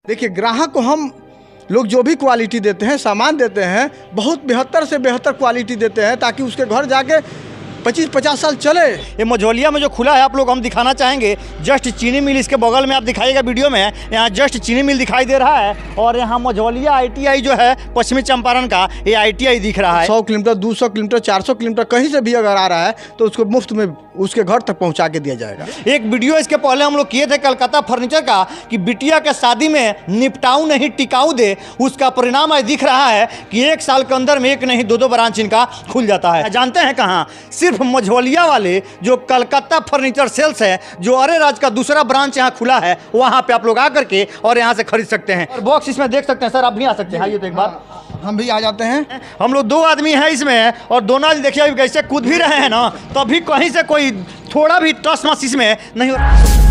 देखिए, ग्राहक को हम लोग जो भी क्वालिटी देते हैं, सामान देते हैं, बहुत बेहतर से बेहतर क्वालिटी देते हैं ताकि उसके घर जाके 25-50 साल चले। ये मझौलिया में जो खुला है आप लोग हम दिखाना चाहेंगे। जस्ट चीनी मिल इसके बगल में आप दिखाइएगा वीडियो में, यहाँ जस्ट चीनी मिल दिखाई दे रहा है और यहाँ मझौलिया ITI जो है पश्चिमी चंपारण का, ये ITI दिख रहा है। 100 किलोमीटर, 200 किलोमीटर, 400 किलोमीटर कहीं से भी अगर आ रहा है तो उसको मुफ्त में उसके घर तक पहुंचा के दिया जाएगा। एक वीडियो इसके पहले हम लोग किए थे कलकत्ता फर्नीचर का कि बिटिया के शादी में निपटाऊ नहीं टिकाऊ दे, उसका परिणाम आज दिख रहा है कि 1 साल के अंदर में 1 नहीं 2-2 ब्रांच इनका खुल जाता है। जानते हैं कहाँ? सिर्फ मझौलिया वाले जो कलकत्ता फर्नीचर सेल्स है, जो अरे राज का दूसरा ब्रांच यहाँ खुला है, वहाँ पे आप लोग आकर के और यहाँ से खरीद सकते हैं। और बॉक्स इसमें देख सकते हैं सर, आप भी आ सकते हैं। आइए तो एक बार हम भी आ जाते हैं। हम लोग 2 आदमी हैं इसमें और दोनों आदमी देखिए अभी कैसे कूद भी रहे हैं ना, तो अभी कहीं से कोई थोड़ा भी टस मस इसमें नहीं हो रहा।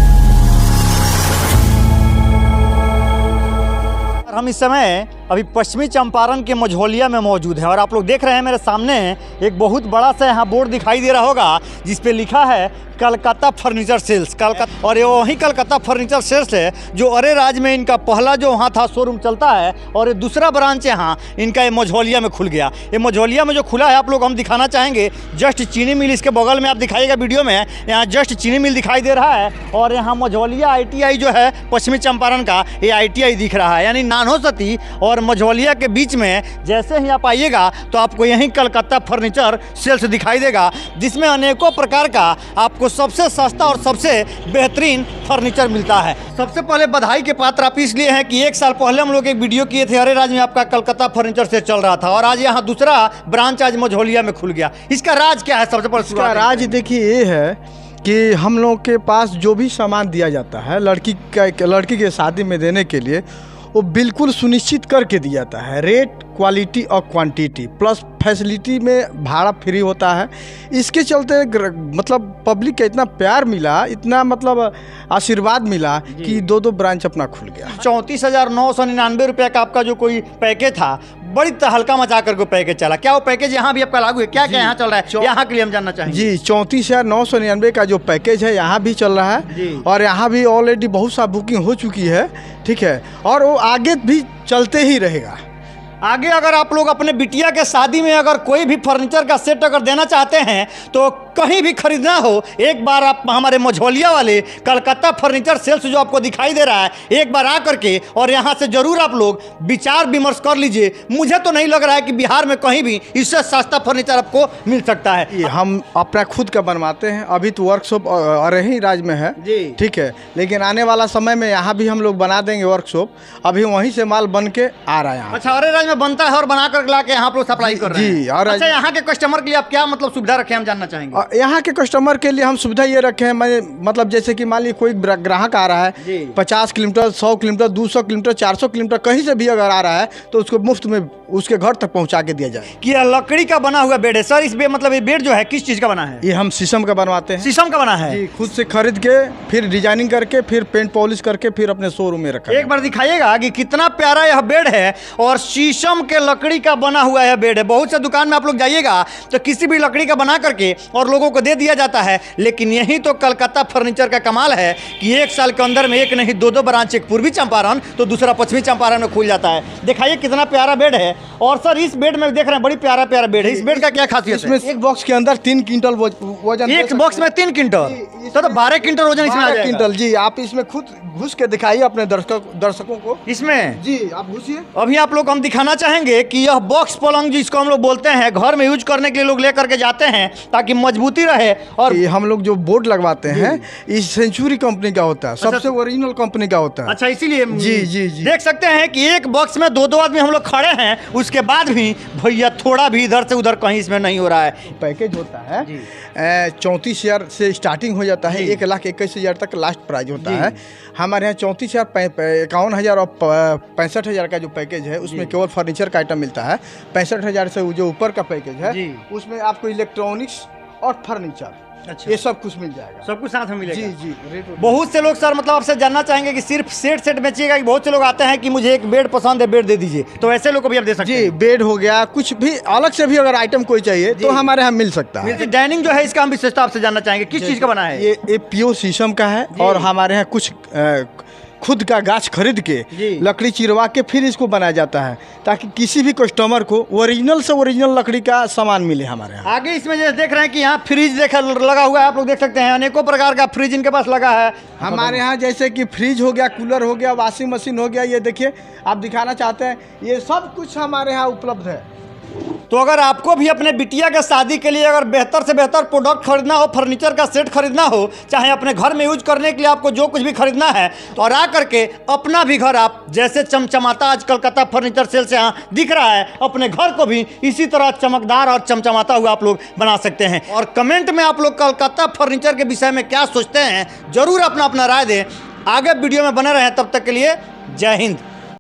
हम इस समय अभी पश्चिमी चंपारण के मझौलिया में मौजूद हैं और आप लोग देख रहे हैं मेरे सामने एक बहुत बड़ा सा यहाँ बोर्ड दिखाई दे रहा होगा जिस पे लिखा है कलकत्ता फर्नीचर सेल्स कलकत्ता। और ये वही कलकत्ता फर्नीचर सेल्स है जो अरे राज में इनका पहला जो वहाँ था शोरूम चलता है और ये दूसरा ब्रांच यहाँ इनका ये मझौलिया में खुल गया। ये मझौलिया में जो खुला है आप लोग हम दिखाना चाहेंगे। जस्ट चीनी मिल इसके बगल में आप दिखाइएगा वीडियो में, यहाँ जस्ट चीनी मिल दिखाई दे रहा है और यहाँ मझौलिया ITI जो है पश्चिमी चंपारण का, ये ITI दिख रहा है। यानी नानोसती और मझौलिया के बीच में जैसे ही आप आइएगा तो आपको यहीं कलकत्ता फर्नीचर सेल्स दिखाई देगा, जिसमें अनेकों प्रकार का आपको सबसे सस्ता और सबसे बेहतरीन फर्नीचर मिलता है। सबसे पहले बधाई के पात्र आप इसलिए हैं कि 1 साल पहले हम लोग एक वीडियो किए थे, अरे राज में आपका कलकत्ता फर्नीचर से चल रहा था और आज यहाँ दूसरा ब्रांच आज मझौलिया में खुल गया। इसका राज क्या है? सबसे पहले इसका राज देखिए ये है कि हम लोग के पास जो भी सामान दिया जाता है लड़की के शादी में देने के लिए, वो बिल्कुल सुनिश्चित करके दिया जाता है। रेट, क्वालिटी और क्वांटिटी प्लस फैसिलिटी में भाड़ा फ्री होता है। इसके चलते मतलब पब्लिक का इतना प्यार मिला, इतना मतलब आशीर्वाद मिला कि 2-2 ब्रांच अपना खुल गया। 34,999 रुपये का आपका जो कोई पैकेज था, बड़ी तहलका मचा कर को पैकेज चला। क्या वो पैकेज यहाँ भी आपका लागू है? क्या क्या यहाँ चल रहा है यहाँ के लिए हम जानना चाहेंगे। जी, 34,999 का जो पैकेज है यहाँ भी चल रहा है और यहाँ भी ऑलरेडी बहुत सा बुकिंग हो चुकी है, ठीक है, और वो आगे भी चलते ही रहेगा। आगे अगर आप लोग अपने बिटिया के शादी में अगर कोई भी फर्नीचर का सेट अगर देना चाहते हैं तो कहीं भी खरीदना हो, एक बार आप हमारे मझौलिया वाले कलकत्ता फर्नीचर सेल्स जो आपको दिखाई दे रहा है, एक बार आ करके और यहाँ से ज़रूर आप लोग विचार विमर्श कर लीजिए। मुझे तो नहीं लग रहा है कि बिहार में कहीं भी इससे सस्ता फर्नीचर आपको मिल सकता है। हम अपना खुद का बनवाते हैं। अभी तो वर्कशॉप अरे ही राज में है, ठीक है, लेकिन आने वाला समय में यहाँ भी हम लोग बना देंगे वर्कशॉप। अभी वहीं से माल बन के आ रहा है। अच्छा, अरे राज में बनता है और बना कर ला के यहाँ आप लोग सप्लाई कर रहे हैं। जी, और अच्छा, यहाँ के कस्टमर के लिए आप क्या मतलब सुविधा रखे हम जानना चाहेंगे। यहाँ के कस्टमर के लिए हम सुविधा ये रखे हैं, मतलब जैसे कि मान लीजिए कोई ग्राहक आ रहा है 50 किलोमीटर, 100 किलोमीटर, 200 किलोमीटर, 400 किलोमीटर कहीं से भी अगर आ रहा है तो उसको मुफ्त में उसके घर तक पहुँचा के दिया जाए। कि लकड़ी का बना हुआ बेड है सर? इस मतलब ये बेड जो है किस चीज़ का बना है? ये हम शीशम का बनवाते हैं। शीशम का बना है जी, खुद से खरीद के फिर डिजाइनिंग करके फिर पेंट पॉलिश करके फिर अपने शोरूम में रखा। एक बार दिखाइएगा कि कितना प्यारा यह बेड है और शीशम के लकड़ी का बना हुआ यह बेड है। बहुत से दुकान में आप लोग जाइएगा तो किसी भी लकड़ी का बना करके और लोगों को दे दिया जाता है, लेकिन यही तो कलकत्ता फर्नीचर का कमाल है कि 1 साल के अंदर में 1 नहीं 2-2 ब्रांच, एक पूर्वी चंपारण तो दूसरा पश्चिमी चंपारण में खुल जाता है। दिखाइए कितना प्यारा बेड है। और सर इस बेड में देख रहे हैं बड़ी प्यारा प्यारा बेड है। इस बेड का क्या खासियत है? इसमें एक बॉक्स के अंदर 3 क्विंटल वजन। एक बॉक्स में 3 क्विंटल तो 12 क्विंटल वजन इसमें आ जाएगा। क्विंटल जी, आप इसमें खुद घुस के दिखाइए अपने दर्शकों को। इसमें जी आप घुसिए। अभी आप लोग हम दिखाना चाहेंगे कि यह बॉक्स पलंग जिसको हम लोग बोलते हैं, घर में यूज करने के लिए लोग लेकर के जाते हैं ताकि मजबूती रहे। और हम लोग जो बोर्ड लगवाते हैं इस सेंचुरी कंपनी का होता है, सबसे ओरिजिनल कंपनी का होता है। अच्छा, इसीलिए जी जी जी देख सकते हैं कि एक बॉक्स में 2-2 आदमी हम लोग खड़े हैं, उसके बाद भी भैया थोड़ा भी इधर से उधर कहीं इसमें नहीं हो रहा है। पैकेज होता है 34,000 से स्टार्टिंग हो जाता है, 1,21,000 तक लास्ट प्राइस होता है। हमारे यहाँ 34,000, 51,000 और 65,000 का जो पैकेज है उसमें केवल फर्नीचर का आइटम मिलता है। 65,000 से जो ऊपर का पैकेज है उसमें आपको इलेक्ट्रॉनिक्स और फर्नीचर, अच्छा, ये सब कुछ मिल जाएगा, सब कुछ साथ में मिलेगा। जी जी। बहुत से लोग सर मतलब आपसे जानना चाहेंगे कि सिर्फ सेट बेचिएगा कि बहुत से लोग आते हैं कि मुझे एक बेड पसंद है, बेड दे दीजिए, तो ऐसे लोग को भी आप दे सकते हैं। जी, बेड हो गया, कुछ भी अलग से भी अगर आइटम कोई चाहिए तो हमारे यहाँ मिल सकता है। डाइनिंग जो है इसका हम विशेषता आपसे जानना चाहेंगे, किस चीज़ का बना है? ये प्योर शीशम का है और हमारे यहाँ कुछ खुद का गाछ खरीद के जी। लकड़ी चिरवा के फिर इसको बनाया जाता है, ताकि किसी भी कस्टमर को ओरिजिनल से ओरिजिनल लकड़ी का सामान मिले हमारे यहाँ। आगे इसमें जैसे देख रहे हैं कि यहाँ फ्रिज लगा हुआ है, आप लोग देख सकते हैं अनेकों प्रकार का फ्रिज इनके पास लगा है। हमारे यहाँ जैसे कि फ्रिज हो गया, कूलर हो गया, वॉशिंग मशीन हो गया, ये देखिए आप दिखाना चाहते हैं, ये सब कुछ हमारे यहाँ उपलब्ध है। तो अगर आपको भी अपने बिटिया के शादी के लिए अगर बेहतर से बेहतर प्रोडक्ट खरीदना हो, फर्नीचर का सेट खरीदना हो, चाहे अपने घर में यूज करने के लिए आपको जो कुछ भी खरीदना है, तो और आ करके अपना भी घर आप जैसे चमचमाता आज कलकत्ता फर्नीचर सेल से यहाँ दिख रहा है, अपने घर को भी इसी तरह चमकदार और चमचमाता हुआ आप लोग बना सकते हैं। और कमेंट में आप लोग कलकत्ता फर्नीचर के विषय में क्या सोचते हैं, जरूर अपना अपना राय दें। आगे वीडियो में बने रहें, तब तक के लिए जय हिंद।